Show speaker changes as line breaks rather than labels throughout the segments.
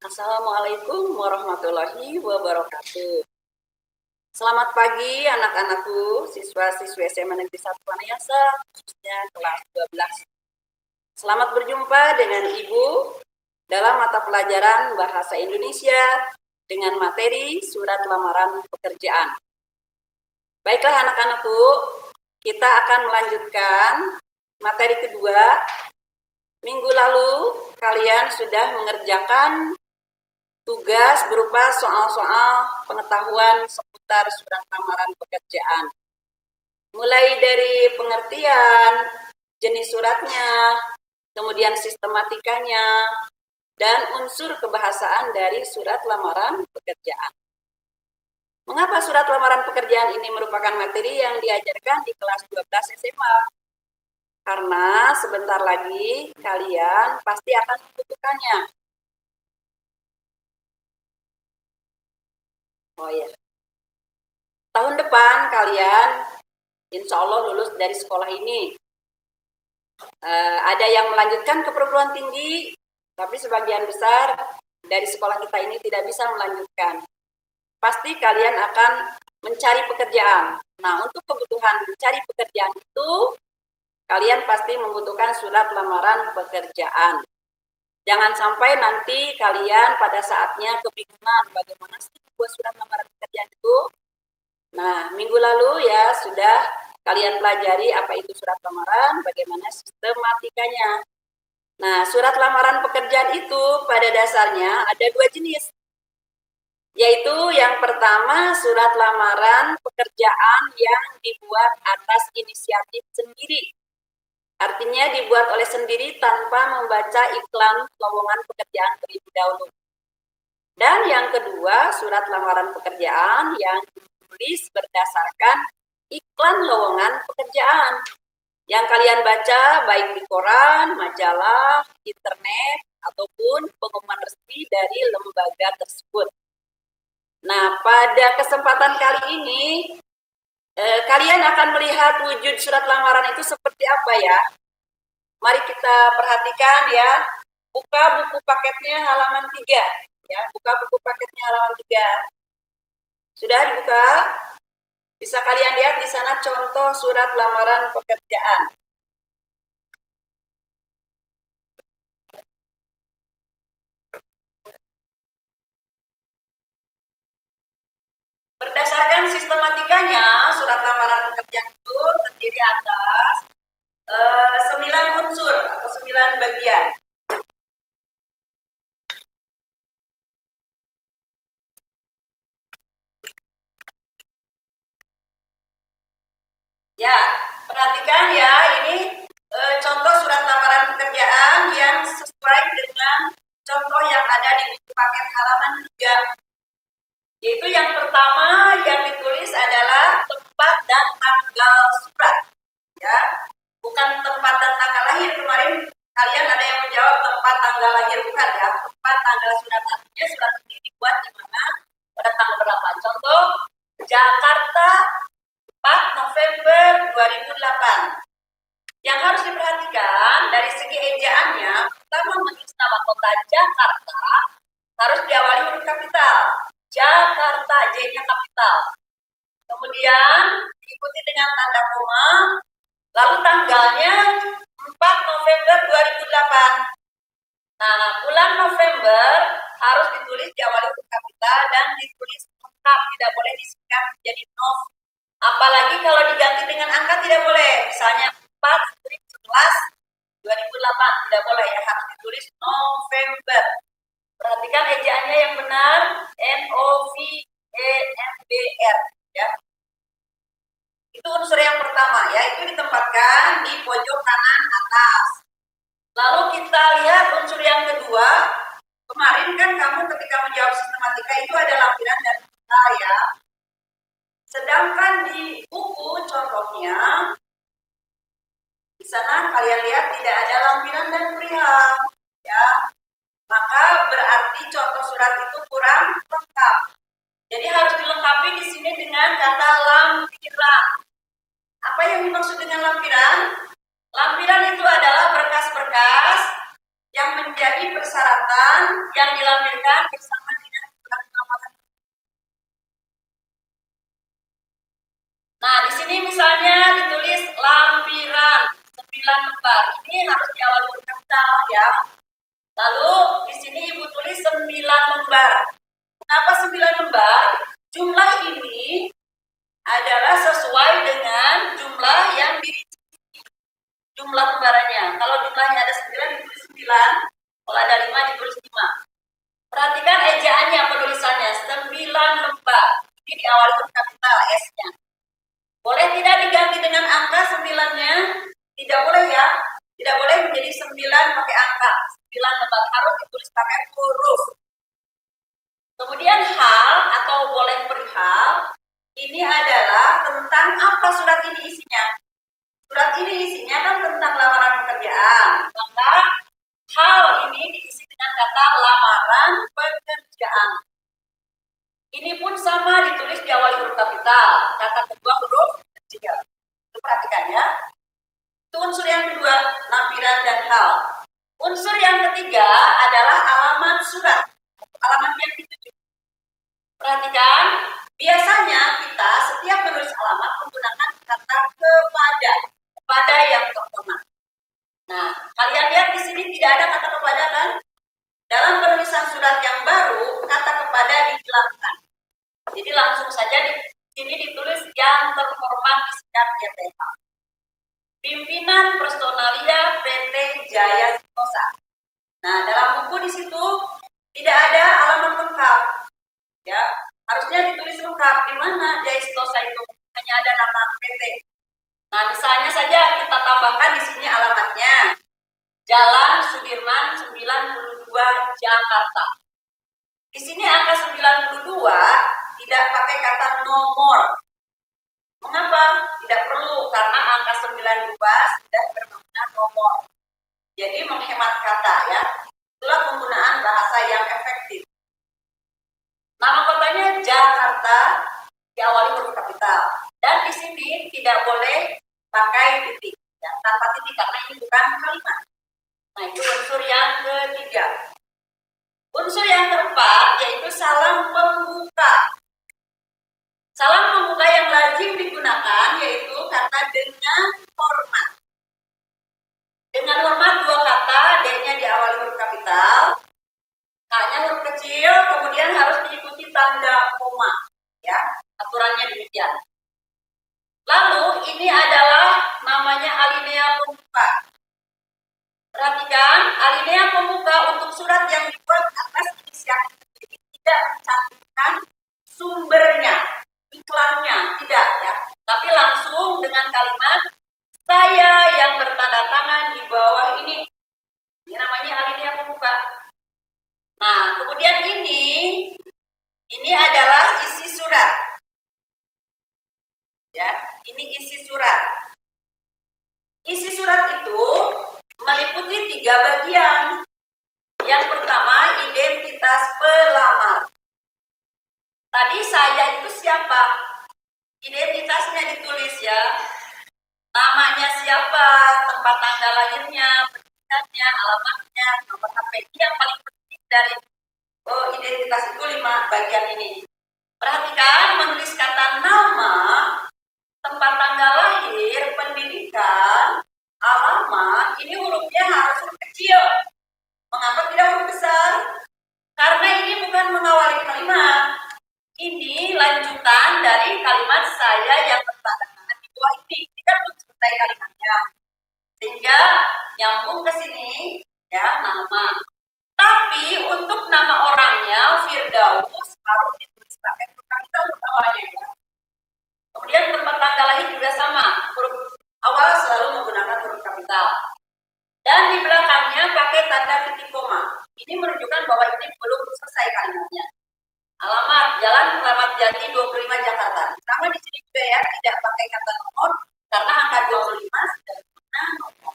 Assalamualaikum warahmatullahi wabarakatuh. Selamat pagi anak-anakku, siswa-siswi SMA Negeri 1 Wanayasa, khususnya kelas 12. Selamat berjumpa dengan Ibu dalam mata pelajaran Bahasa Indonesia dengan materi surat lamaran pekerjaan. Baiklah anak-anakku, kita akan melanjutkan materi kedua. Minggu lalu kalian sudah mengerjakan tugas berupa soal-soal pengetahuan seputar surat lamaran pekerjaan. Mulai dari pengertian, jenis suratnya, kemudian sistematikanya, dan unsur kebahasaan dari surat lamaran pekerjaan. Mengapa surat lamaran pekerjaan ini merupakan materi yang diajarkan di kelas 12 SMA? Karena sebentar lagi kalian pasti akan membutuhkannya. Oh ya, tahun depan kalian insya Allah lulus dari sekolah ini. Ada yang melanjutkan ke perguruan tinggi, tapi sebagian besar dari sekolah kita ini tidak bisa melanjutkan. Pasti kalian akan mencari pekerjaan. Nah, untuk kebutuhan mencari pekerjaan itu, kalian pasti membutuhkan surat lamaran pekerjaan. Jangan sampai nanti kalian pada saatnya kebingungan bagaimana sih buat surat lamaran pekerjaan itu. Nah, minggu lalu ya sudah kalian pelajari apa itu surat lamaran, bagaimana sistematikanya. Nah, surat lamaran pekerjaan itu pada dasarnya ada dua jenis, yaitu yang pertama surat lamaran pekerjaan yang dibuat atas inisiatif sendiri. Artinya dibuat oleh sendiri tanpa membaca iklan lowongan pekerjaan terlebih dahulu. Dan yang kedua, surat lamaran pekerjaan yang ditulis berdasarkan iklan lowongan pekerjaan yang kalian baca baik di koran, majalah, internet, ataupun pengumuman resmi dari lembaga tersebut. Nah, pada kesempatan kali ini, kalian akan melihat wujud surat lamaran itu seperti apa ya. Mari kita perhatikan ya. Buka buku paketnya halaman 3. Ya, buka buku paketnya halaman 3. Sudah dibuka? Bisa kalian lihat di sana contoh surat lamaran pekerjaan. Berdasarkan sistematikanya, surat lamaran pekerjaan itu terdiri atas 9 unsur atau 9 bagian. Ya, perhatikan ya, ini contoh surat lamaran pekerjaan yang sesuai dengan contoh yang ada di buku paket halaman 3. Yaitu yang pertama yang ditulis adalah tempat dan tanggal surat. Ya, bukan tempat dan tanggal lahir. Kemarin kalian ada yang menjawab tempat tanggal lahir, bukan ya. Tempat tanggal surat, artinya surat ini dibuat di mana, pada tanggal berapa. Contoh, Jakarta 4 November 2008. Yang harus diperhatikan dari segi ejaannya, pertama menulis nama kota Jakarta harus diawali huruf kapital. Jakarta, J-nya kapital. Kemudian diikuti dengan tanda koma, lalu tanggalnya 4 November 2008. Nah, bulan November harus ditulis diawali huruf kapital dan ditulis lengkap, tidak boleh disingkat menjadi Nov. Apalagi kalau diganti dengan angka tidak boleh. Misalnya 4 11 2008 tidak boleh ya, harus ditulis November. Perhatikan ejaannya yang benar, November ya. Itu unsur yang pertama ya, itu ditempatkan di pojok kanan atas. Lalu kita lihat unsur yang kedua. Kemarin kan kamu ketika menjawab sistematika itu ada lampiran dan perihal ya. Sedangkan di buku contohnya, di sana kalian lihat tidak ada lampiran dan perihal ya. Maka berarti contoh surat itu kurang lengkap. Jadi harus dilengkapi di sini dengan kata lampiran. Apa yang dimaksud dengan lampiran? Lampiran itu adalah berkas-berkas yang menjadi persyaratan yang dilampirkan bersama dengan surat lamaran. Nah, di sini misalnya ditulis lampiran 9 lembar. Ini harus diawali huruf kapital ya. Lalu di sini Ibu tulis 9 lembar. Kenapa 9 lembar? Jumlah ini adalah sesuai dengan jumlah yang jumlah lembarannya. Kalau jumlahnya ada 9 ditulis 9, kalau ada 5 ditulis 5. Perhatikan ejaannya, penulisannya 9 lembar. Ini diawali huruf kapital S-nya. Boleh tidak diganti dengan angka 9-nya? Tidak boleh ya. Tidak boleh menjadi 9 pakai angka. 9 lembar harus ditulis pakai huruf. Kemudian hal atau boleh perihal, ini adalah tentang apa surat ini isinya. Surat ini isinya kan tentang lamaran pekerjaan. Maka hal ini diisi dengan kata lamaran pekerjaan. Ini pun sama ditulis di awal huruf kapital. Kata kedua huruf kecil. Perhatikan ya. Itu unsur yang kedua, lampiran dan hal. Unsur yang ketiga adalah alamat surat. Alamat yang dituju. Perhatikan, biasanya kita setiap menulis alamat menggunakan kata kepada yang terhormat. Nah, kalian lihat di sini tidak ada kata kepada kan? Dalam penulisan surat yang baru, kata kepada dihilangkan. Jadi langsung saja di sini ditulis yang terhormat disingkat YTH. Pimpinan Personalia PT Jaya Sentosa. Nah, dalam buku di situ tidak ada alamat lengkap. Ya, harusnya ditulis lengkap. Di mana Jaya Sentosa itu? Hanya ada nama PT. Nah, misalnya saja kita tambahkan di sini alamatnya. Jalan Sudirman 92 Jakarta. Di sini angka 92 tidak pakai kata nomor. Mengapa? Tidak perlu, karena angka 92 sudah bermakna nomor. Jadi menghemat kata ya. Itulah penggunaan bahasa yang efektif. Nama kotanya Jakarta diawali huruf kapital. Dan di sini tidak boleh pakai titik. Ya, tanpa titik karena ini bukan kalimat. Nah, itu unsur yang ketiga. Unsur yang keempat yaitu salam pembuka. Salam pembuka yang lazim digunakan yaitu kata dengan hormat. Dengan hormat dua kata, D-nya diawali huruf kapital, K-nya huruf kecil, kemudian harus diikuti tanda koma. Ya, aturannya demikian. Lalu ini adalah namanya alinea pembuka. Perhatikan, alinea pembuka untuk surat yang dibuat atas inisiatif tidak mencantumkan sumbernya, iklannya, tidak ya. Tapi langsung dengan kalimat saya yang bertanda tangan di bawah ini. Ini namanya alinea pembuka. Nah, kemudian ini adalah isi surat. Ya, ini isi surat. Isi surat itu meliputi 3 bagian. Yang pertama, identitas pelamar. Tadi saya itu siapa? Identitasnya ditulis ya. Namanya siapa, tempat tanggal lahirnya, pendidikannya, alamatnya, nomor HP. Ini yang paling penting dari identitas itu 5 bagian ini. Perhatikan, menulis kata nama, tempat tanggal lahir, pendidikan, alamat, ini hurufnya harus huruf kecil. Mengapa tidak huruf besar? Karena ini bukan mengawali kalimat. Ini lanjutan dari kalimat saya yang bertanda tangan di bawah ini. Tidak belum selesai kalimatnya. Sehingga nyambung ke sini, ya, nama. Tapi untuk nama orangnya, Firdaus, harus ditulis pakai huruf kapital awalnya ya. Kemudian tempat tanggal lahir juga sama, huruf awal selalu menggunakan huruf kapital. Dan di belakangnya pakai tanda titik koma. Ini menunjukkan bahwa ini belum selesai kalimatnya. Alamat Jalan Keramat Jati 25 Jakarta. Sama di sini juga ya, tidak pakai kata nomor karena angka 25 sudah menggunakan nomor.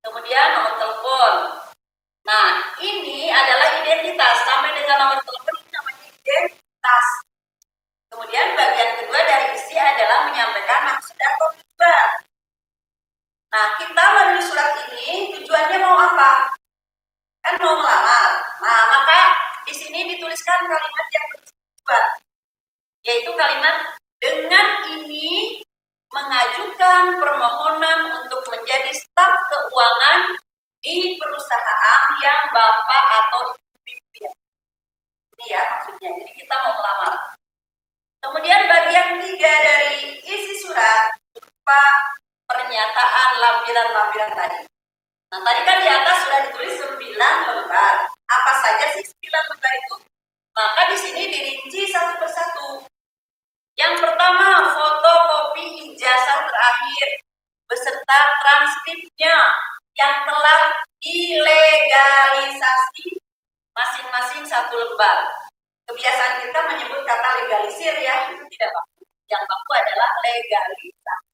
Kemudian nomor telepon. Nah, ini adalah identitas. Sampai dengan nomor telepon ini namanya identitas. Kemudian bagian kedua dari isi adalah menyampaikan maksud atau tujuan. Nah, kita menulis surat ini tujuannya mau apa? yaitu kalimat dengan ini mengajukan permohonan untuk menjadi staf keuangan di perusahaan yang Bapak atau Ibu pimpin. Ini ya maksudnya, jadi kita mau melamar. Kemudian bagian 3 dari isi surat berupa pernyataan lampiran-lampiran tadi. Nah, tadi kan di atas sudah ditulis 9 lembar. Apa saja sih 9 lembar itu? Maka di sini dirinci satu persatu. Yang pertama, fotokopi ijazah terakhir beserta transkripnya yang telah dilegalisasi masing-masing 1 lembar. Kebiasaan kita menyebut kata legalisir ya, itu tidak baku. Yang baku adalah legalisasi.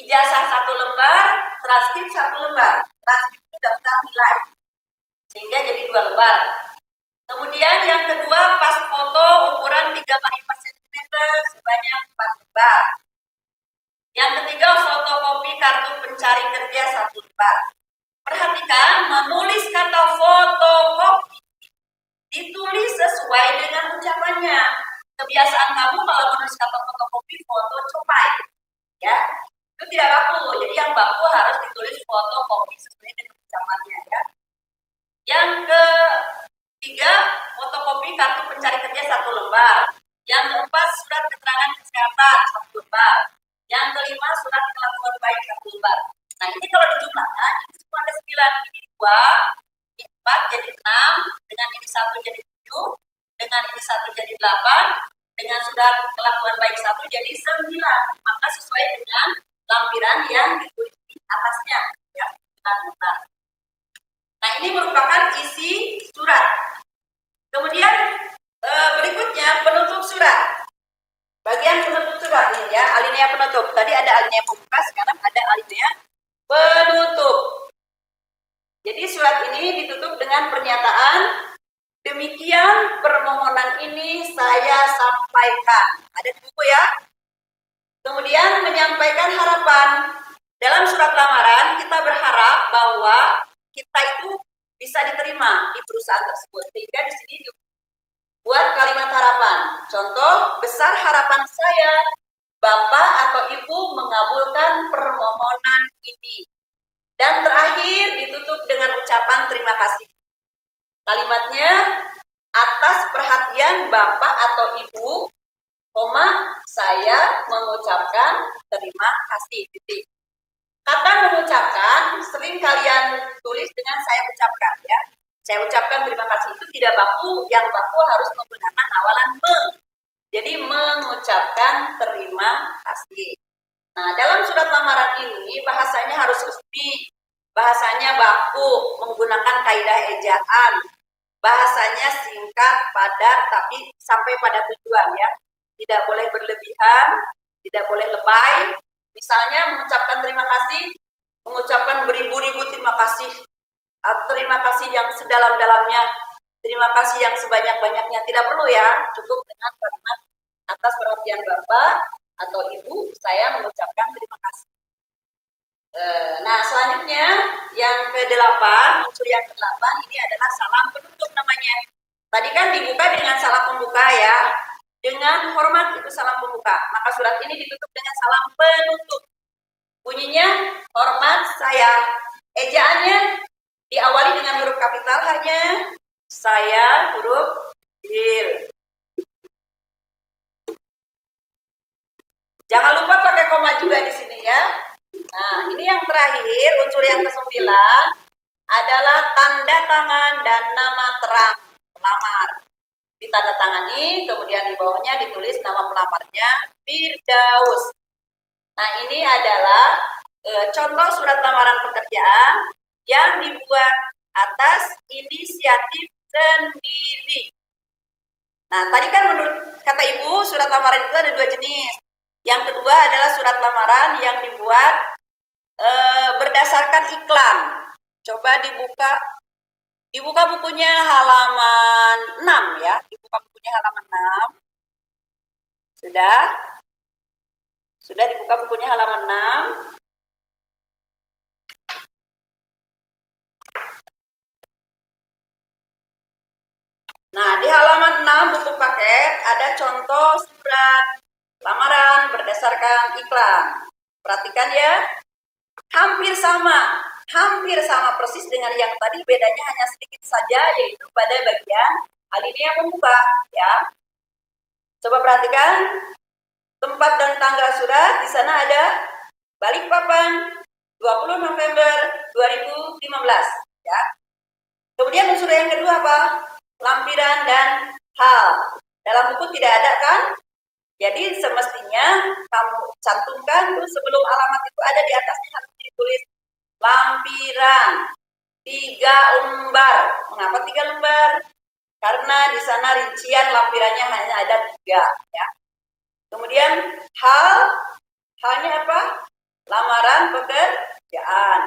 Ijazah 1 lembar, transkrip 1 lembar. Transkrip itu daftar nilai, sehingga jadi 2 lembar. Kemudian yang kedua, pas foto ukuran 3 x 4 cm sebanyak 4 lembar. Yang ketiga, fotokopi kartu pencari kerja 1 lembar. Perhatikan, menulis kata fotokopi ditulis sesuai dengan ucapannya. Kebiasaan kamu kalau menulis kata fotokopi, foto copai, ya, itu tidak baku. Jadi yang baku harus ditulis fotokopi sesuai dengan ucapannya, ya. Yang ketiga, fotokopi kartu pencari kerja 1 lembar. Yang keempat, surat keterangan kesehatan 1 lembar. Yang kelima, surat kelakuan baik 1 lembar. Nah, ini kalau dijumlahkan, ini semua ada 9. Ini 2, ini 4 jadi 6, dengan ini 1 jadi 7, dengan ini 1 jadi 8, dengan surat kelakuan baik 1 jadi 9. Maka sesuai dengan lampiran yang ditulis di atasnya, ya, 9 lembar. Nah, ini merupakan isi surat. Kemudian berikutnya penutup surat. Bagian penutup surat ini ya, alinea penutup. Tadi ada alinea pembuka, sekarang ada alinea penutup. Jadi surat ini ditutup dengan pernyataan, demikian permohonan ini saya sampaikan. Ada di buku ya. Kemudian menyampaikan harapan. Dalam surat lamaran kita berharap bahwa kita itu bisa diterima di perusahaan tersebut. Sehingga di sini buat kalimat harapan. Contoh, besar harapan saya Bapak atau Ibu mengabulkan permohonan ini. Dan terakhir ditutup dengan ucapan terima kasih. Kalimatnya, atas perhatian Bapak atau Ibu, saya mengucapkan terima kasih. Titik. Kata mengucapkan sering kalian tulis dengan saya ucapkan ya. Saya ucapkan terima kasih itu tidak baku, yang baku harus menggunakan awalan me. Jadi mengucapkan terima kasih. Nah, dalam surat lamaran ini bahasanya harus resmi, bahasanya baku, menggunakan kaidah ejaan, bahasanya singkat, padat, tapi sampai pada tujuan ya. Tidak boleh berlebihan, tidak boleh lebay. Misalnya mengucapkan terima kasih, mengucapkan beribu-ribu terima kasih, terima kasih yang sedalam-dalamnya, terima kasih yang sebanyak-banyaknya. Tidak perlu ya, cukup dengan kalimat atas perhatian Bapak atau Ibu, saya mengucapkan terima kasih. Nah, selanjutnya yang ke-8, unsur yang ke-8 ini adalah salam penutup namanya. Tadi kan dibuka dengan salam pembuka ya. Dengan hormat itu salam pembuka. Maka surat ini ditutup dengan salam penutup. Bunyinya hormat saya. Ejaannya diawali dengan huruf kapital hanya, saya huruf kecil. Jangan lupa pakai koma juga di sini ya. Nah, ini yang terakhir, unsur yang ke-9 adalah tanda tangan dan nama terang pelamar. Ditandatangani, kemudian di bawahnya ditulis nama pelamarnya, Firdaus. Nah, ini adalah contoh surat lamaran pekerjaan yang dibuat atas inisiatif sendiri. Nah, tadi kan menurut kata Ibu, surat lamaran itu ada 2 jenis. Yang kedua adalah surat lamaran yang dibuat berdasarkan iklan. Coba dibuka bukunya halaman 6 ya. Dibuka bukunya halaman 6. Sudah? Sudah dibuka bukunya halaman 6. Nah, di halaman 6 buku paket coret ada contoh surat lamaran berdasarkan iklan. Perhatikan ya, hampir sama persis dengan yang tadi, bedanya hanya sedikit saja, yaitu pada bagian alinea pembuka ya. Coba perhatikan tempat dan tanggal surat. Di sana ada Balikpapan 20 November 2015 ya. Kemudian unsur yang kedua apa? Lampiran dan hal. Dalam buku tidak ada kan? Jadi semestinya kamu cantumkan sebelum alamat itu ada di atasnya harus ditulis lampiran 3 lembar. Mengapa 3 lembar? Karena di sana rincian lampirannya hanya ada 3 ya. Kemudian halnya apa? Lamaran pekerjaan.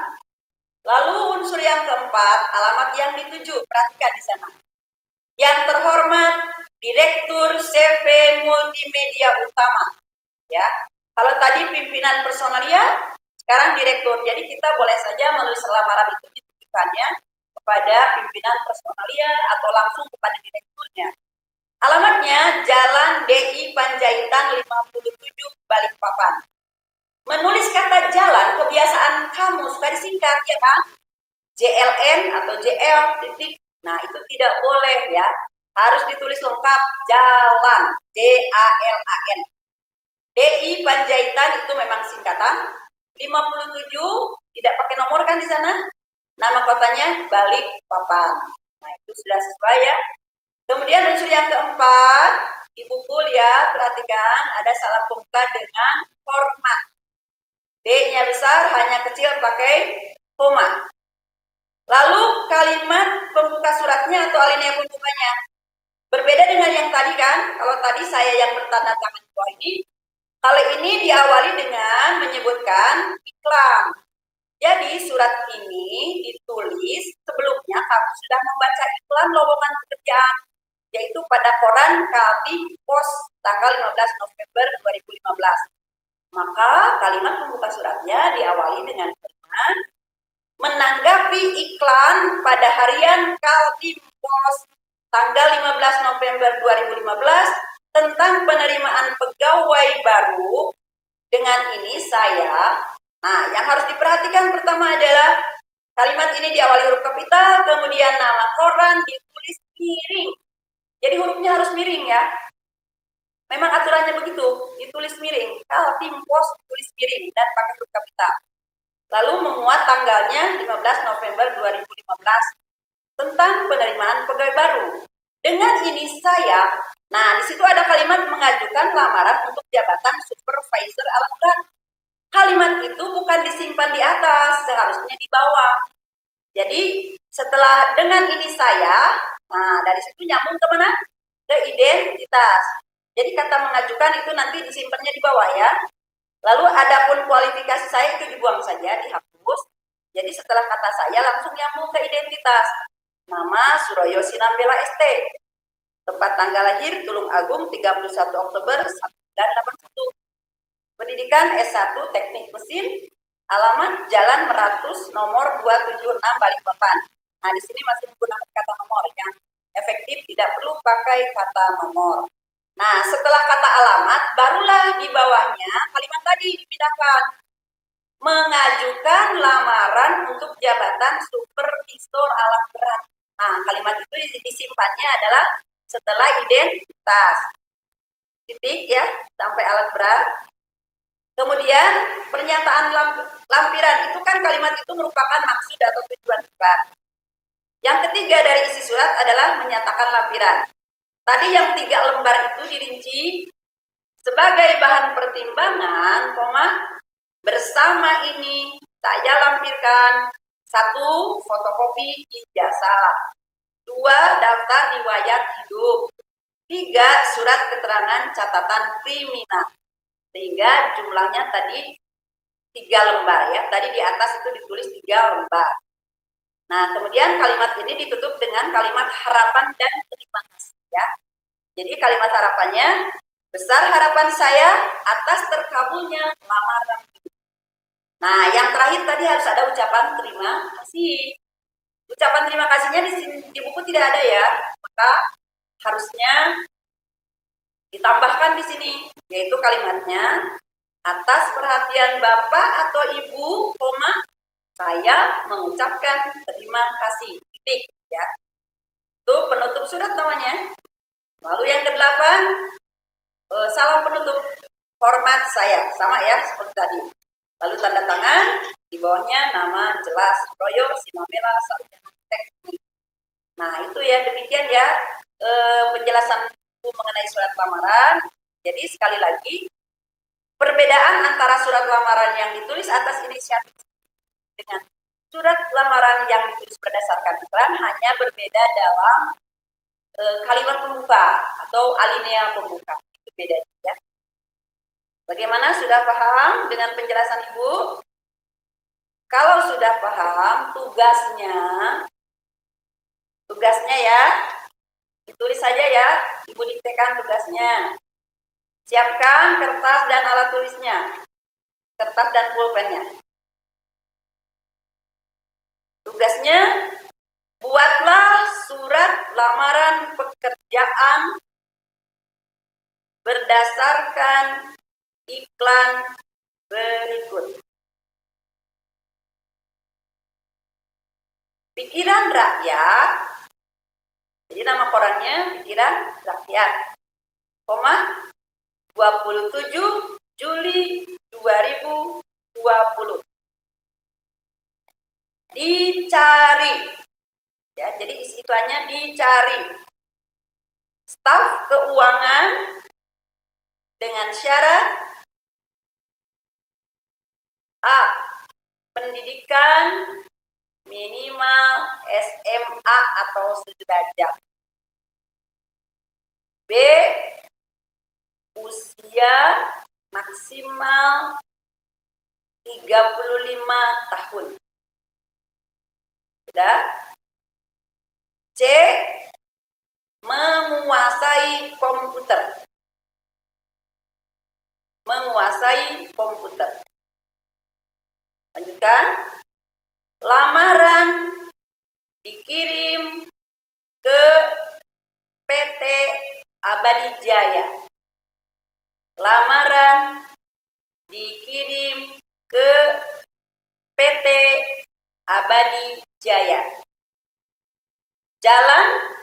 Lalu unsur yang keempat, alamat yang dituju. Perhatikan di sana. Yang terhormat Direktur CV Multimedia Utama. Ya. Kalau tadi pimpinan personalia, sekarang direktur. Jadi kita boleh saja menulis lamaran itu ditujukannya kepada pimpinan personalia atau langsung kepada direkturnya. Alamatnya Jalan DI Panjaitan 57 Balikpapan. Menulis kata jalan, kebiasaan kamu suka disingkat ya kan? JLN atau JL titik. Nah, itu tidak boleh ya. Harus ditulis lengkap jalan, JALAN. DI Panjaitan itu memang singkatan. 57 tidak pakai nomor kan di sana? Nama kotanya Balikpapan. Nah, itu sudah sesuai ya. Kemudian unsur yang keempat, di buku ya, perhatikan ada salah pembuka dengan hormat. D-nya besar, hanya kecil pakai koma. Lalu kalimat pembuka suratnya atau alinea pembukanya. Berbeda dengan yang tadi kan, kalau tadi saya yang bertanda tangan di bawah ini, kali ini diawali dengan menyebutkan iklan. Jadi surat ini ditulis sebelumnya kamu sudah membaca iklan lowongan pekerjaan, yaitu pada koran Kaltim Pos tanggal 15 November 2015. Maka kalimat pembuka suratnya diawali dengan kalimat menanggapi iklan pada harian Kaltim Pos tanggal 15 November 2015 tentang penerimaan pegawai baru. Dengan ini saya, nah yang harus diperhatikan pertama adalah kalimat ini diawali huruf kapital, kemudian nama koran ditulis miring. Jadi hurufnya harus miring ya. Memang aturannya begitu, ditulis miring. Kaltim Pos tulis miring dan pakai huruf kapital. Lalu memuat tanggalnya 15 November 2015 tentang penerimaan pegawai baru. Dengan ini saya, nah di situ ada kalimat mengajukan lamaran untuk jabatan supervisor alat berat. Kalimat itu bukan disimpan di atas, seharusnya di bawah. Jadi setelah dengan ini saya, nah dari situ nyambung ke mana? Ke identitas. Jadi kata mengajukan itu nanti disimpannya di bawah ya. Lalu adapun kualifikasi saya itu dibuang saja, dihapus. Jadi setelah kata saya langsung nyambung ke identitas. Nama Suroyo Sinambela ST. Tempat tanggal lahir Tulung Agung 31 Oktober 1981. Pendidikan S1 Teknik Mesin. Alamat Jalan Meratus nomor 276 Balikpapan. Nah, di sini masih menggunakan kata nomor yang efektif, tidak perlu pakai kata nomor. Nah, setelah kata alamat, barulah di bawahnya kalimat tadi dipindahkan. Mengajukan lamaran untuk jabatan supervisor alat berat. Nah, kalimat itu disimpannya adalah setelah identitas. Titik ya, sampai alat berat. Kemudian pernyataan lampiran itu kan kalimat itu merupakan maksud atau tujuan surat. Yang ketiga dari isi surat adalah menyatakan lampiran. Tadi yang 3 lembar itu dirinci sebagai bahan pertimbangan, bersama ini saya lampirkan 1. Fotokopi ijazah, 2. Daftar riwayat hidup, 3. Surat keterangan catatan kriminal. Sehingga jumlahnya tadi 3 lembar ya. Tadi di atas itu ditulis 3 lembar. Nah, kemudian kalimat ini ditutup dengan kalimat harapan dan terima kasih ya. Jadi kalimat harapannya, besar harapan saya atas terkabulnya lamaran. Nah, yang terakhir tadi harus ada ucapan terima kasih. Ucapan terima kasihnya di buku tidak ada ya. Maka harusnya Ditambahkan di sini, yaitu kalimatnya, atas perhatian Bapak atau Ibu, saya mengucapkan terima kasih. Titik, ya. Itu penutup surat namanya. Lalu yang ke-8, salam penutup hormat saya, sama ya seperti tadi. Lalu tanda tangan, di bawahnya nama jelas, Royo Simamela Sarjana Teknik. Nah itu ya, demikian ya penjelasan mengenai surat lamaran. Jadi sekali lagi, perbedaan antara surat lamaran yang ditulis atas inisiatif dengan surat lamaran yang ditulis berdasarkan iklan hanya berbeda dalam kalimat pembuka atau alinea pembuka. Itu beda ya. Bagaimana, sudah paham dengan penjelasan Ibu? Kalau sudah paham, tugasnya ya, ditulis saja ya, Ibu diktekan tugasnya. Siapkan kertas dan alat tulisnya, kertas dan pulpennya. Tugasnya, buatlah surat lamaran pekerjaan berdasarkan iklan berikut. Pikiran Rakyat, jadi nama korannya Pikiran Rakyat, 27 Juli 2020. Dicari, ya, jadi istilahnya dicari staf keuangan dengan syarat A. Pendidikan minimal SMA atau sederajat. B. Usia maksimal 35 tahun. Sudah? C. Menguasai komputer. Lanjutkan. Lamaran dikirim ke PT Abadi Jaya. Lamaran dikirim ke PT Abadi Jaya. Jalan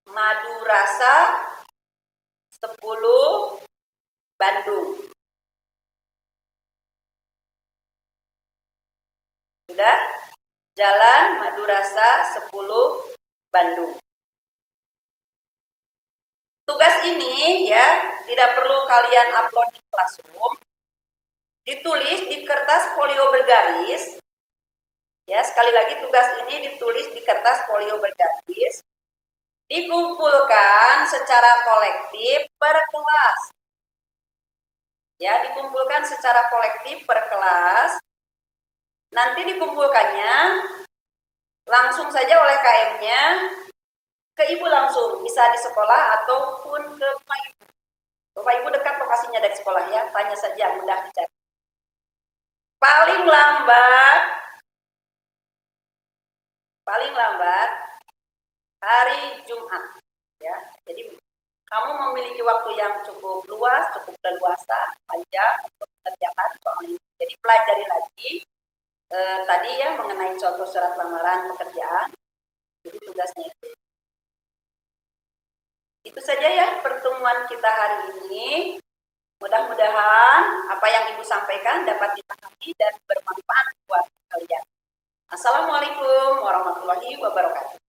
Madurasa 10 Bandung. Sudah? Jalan Madurasa 10 Bandung. Tugas ini ya tidak perlu kalian upload di Classroom. Ditulis di kertas folio bergaris. Ya, sekali lagi tugas ini ditulis di kertas folio bergaris. Dikumpulkan secara kolektif per kelas. Ya, dikumpulkan secara kolektif per kelas. Nanti dikumpulkannya langsung saja oleh KM-nya ke Ibu langsung, bisa di sekolah ataupun ke Bapak Ibu. Bapak Ibu dekat lokasinya dari sekolah ya, tanya saja, mudah dicari. Paling lambat hari Jumat ya. Jadi kamu memiliki waktu yang cukup luas, cukup leluasa, panjang untuk mengerjakan soal ini. Jadi pelajari lagi tadi ya mengenai contoh surat lamaran pekerjaan. Jadi tugasnya itu saja ya pertemuan kita hari ini. Mudah-mudahan apa yang Ibu sampaikan dapat dipahami dan bermanfaat buat kalian. Assalamualaikum warahmatullahi wabarakatuh.